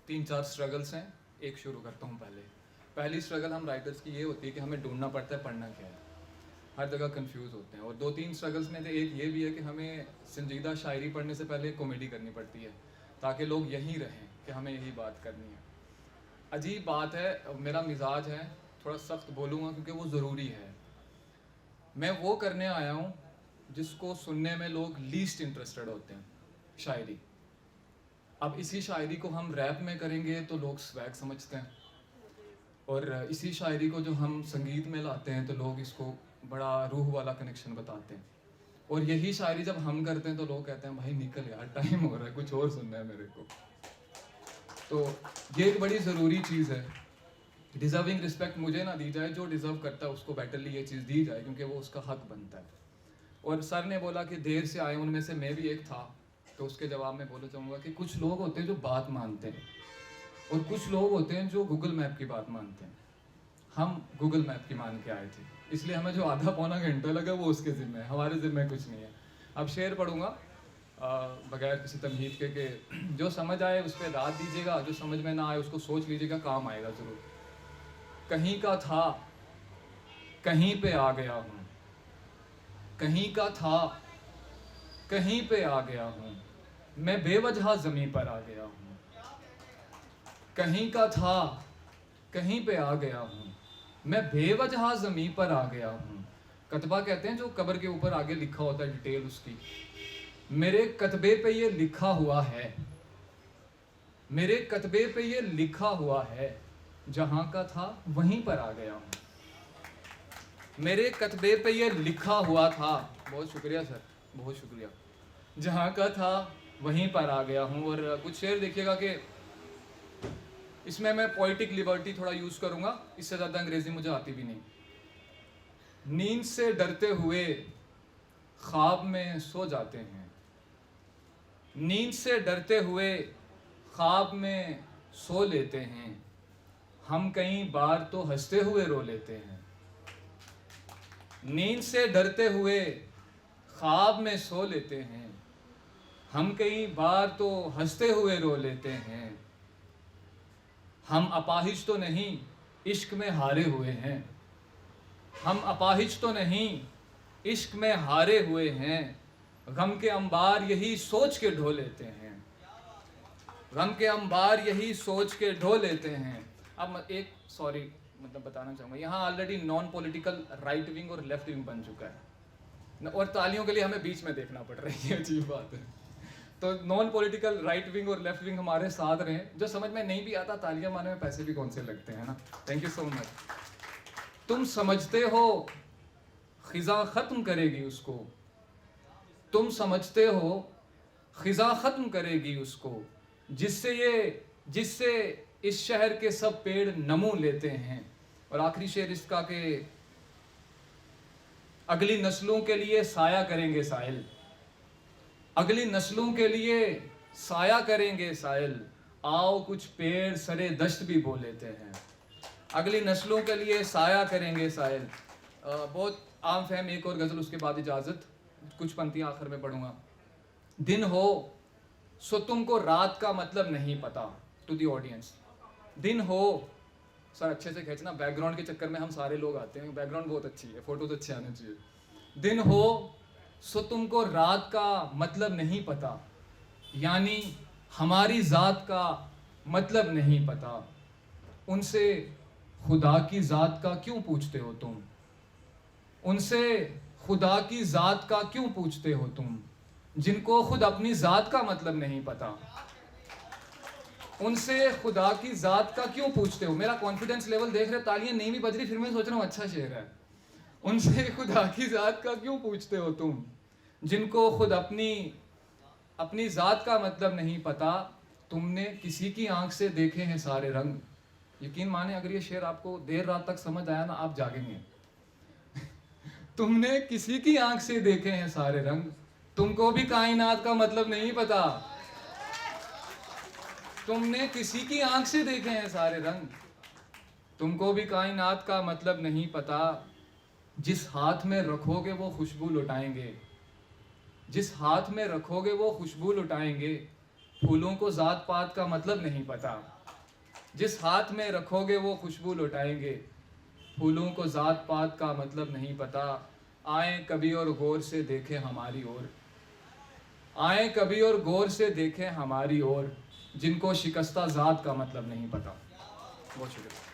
3-4 struggles हैं। एक शुरू करता हूँ। पहली स्ट्रगल हम राइटर्स की ये होती है कि हमें ढूंढना पड़ता है पढ़ना क्या है, हर जगह कंफ्यूज होते हैं। और 2-3 स्ट्रगल्स में से एक ये भी है कि हमें संजीदा शायरी पढ़ने से पहले कॉमेडी करनी पड़ती है ताकि लोग यहीं रहें कि हमें यही बात करनी है। अजीब बात है, मेरा मिजाज है, थोड़ा सख्त बोलूँगा क्योंकि वो ज़रूरी है। मैं वो करने आया हूँ जिसको सुनने में लोग लीस्ट इंटरेस्टेड होते हैं, शायरी। अब इसी शायरी को हम रैप में करेंगे तो लोग स्वैग समझते हैं, और इसी शायरी को जो हम संगीत में लाते हैं तो लोग इसको बड़ा रूह वाला कनेक्शन बताते हैं। और यही शायरी जब हम करते हैं तो लोग कहते हैं भाई निकल यार, टाइम हो रहा है, कुछ और सुनना है मेरे को। तो ये एक बड़ी ज़रूरी चीज़ है। डिज़र्विंग रिस्पेक्ट मुझे ना दी जाए, जो डिज़र्व करता है उसको बेटरली ये चीज़ दी जाए क्योंकि वो उसका हक बनता है। और सर ने बोला कि देर से आए, उनमें से मैं भी एक था, तो उसके जवाब में बोलना चाहूँगा कि कुछ लोग होते हैं जो बात मानते हैं और कुछ लोग होते हैं जो गूगल मैप की बात मानते हैं। हम गूगल मैप की मान के आए थे, इसलिए हमें जो आधा पौना घंटा लगा वो उसके ज़िम्मे है, हमारे ज़िम्मे कुछ नहीं है। अब शेर पढ़ूँगा बगैर किसी तमहीद के जो समझ आए उस पर दाद दीजिएगा, जो समझ में ना आए उसको सोच लीजिएगा, काम आएगा ज़रूर। कहीं का था कहीं पे आ गया हूँ, कहीं का था कहीं पे आ गया हूँ, मैं बेवजह ज़मीं पर आ गया हूँ। कहीं का था कहीं पे आ गया हूँ, मैं बेवजह ज़मीं पर आ गया हूँ। कतबा कहते हैं जो कब्र के ऊपर आगे लिखा होता है डिटेल उसकी। मेरे कतबे पे ये लिखा हुआ है, मेरे कतबे पे ये लिखा हुआ है, जहाँ का था वहीं पर आ गया हूँ। मेरे कतबे पे ये लिखा हुआ था, बहुत शुक्रिया सर, बहुत शुक्रिया, जहाँ का था वहीं पर आ गया हूँ। और कुछ शेर देखिएगा कि इसमें मैं पोइटिक लिबर्टी थोड़ा यूज़ करूँगा, इससे ज़्यादा अंग्रेज़ी मुझे आती भी नहीं। नींद से डरते हुए ख्वाब में सो जाते हैं, नींद से डरते हुए ख्वाब में सो लेते हैं, हम कई बार तो हंसते हुए रो लेते हैं। नींद से डरते हुए ख्वाब में सो लेते हैं, हम कई बार तो हंसते हुए रो लेते हैं। हम अपाहिज तो नहीं इश्क में हारे हुए हैं, हम अपाहिज तो नहीं इश्क में हारे हुए हैं, गम के अंबार यही सोच के ढो लेते हैं, गम के अंबार यही सोच के ढो लेते हैं। अब एक मतलब बताना चाहूँगा, यहाँ already non political right wing और लेफ्ट विंग बन चुका है, और तालियों के लिए हमें बीच में देखना पड़ रही है, अजीब बात है। तो नॉन पॉलिटिकल राइट विंग और लेफ्ट विंग हमारे साथ रहें। जो समझ में नहीं भी आता, तालियां मारने में पैसे भी कौन से लगते हैं ना। Thank you so much. तुम समझते हो खिजा ख़त्म करेगी उसको, तुम समझते हो खिजा ख़त्म करेगी उसको, जिससे इस शहर के सब पेड़ नमू लेते हैं। और आखिरी शेर इसका के अगली नस्लों के लिए साया करेंगे साहिल, अगली नस्लों के लिए साया करेंगे साहिल, आओ कुछ पेड़ सरे दश्त भी बो लेते हैं। अगली नस्लों के लिए साया करेंगे साहिल। बहुत आम फहम एक और गज़ल, उसके बाद इजाज़त, कुछ पंक्तियाँ आखिर में पढ़ूंगा। दिन हो सो तुमको रात का मतलब नहीं पता, टू दी ऑडियंस। दिन हो, सर अच्छे से खींचना, बैकग्राउंड के चक्कर में हम सारे लोग आते हैं, बैकग्राउंड बहुत अच्छी है, फोटोज अच्छे आने चाहिए। दिन हो सो तुमको रात का मतलब नहीं पता, यानी हमारी ज़ात का मतलब नहीं पता। उनसे खुदा की ज़ात का क्यों पूछते हो तुम, उनसे खुदा की ज़ात का क्यों पूछते हो तुम, जिनको खुद अपनी ज़ात का मतलब नहीं पता। उनसे खुदा की ज़ात का क्यों पूछते हो। मेरा कॉन्फिडेंस लेवल देख रहे, तालियां नहीं भी बज रही, फिर मैं सोच रहा हूँ अच्छा शेर है। उनसे खुदा की ज़ात का क्यों पूछते हो तुम, जिनको खुद अपनी ज़ात का मतलब नहीं पता। तुमने किसी की आंख से देखे हैं सारे रंग। यकीन माने अगर ये शेर आपको देर रात तक समझ आया ना, आप जागेंगे। तुमने किसी की आंख से देखे हैं सारे रंग, तुमको भी कायनात का मतलब नहीं पता। तुमने किसी की आंख से देखे हैं सारे रंग, तुमको भी कायनात का मतलब नहीं पता। जिस हाथ में रखोगे वो खुशबू लुटाएंगे, जिस हाथ में रखोगे वो खुशबू लुटाएंगे। फूलों को जात पात का मतलब नहीं पता, जिस हाथ में रखोगे वो खुशबू लुटाएंगे, फूलों को जात पात का मतलब नहीं पता, आए कभी और गौर से देखें हमारी ओर, आए कभी और गौर से देखें हमारी ओर, जिनको शिकस्ता जात का मतलब नहीं पता। बहुत शुक्रिया।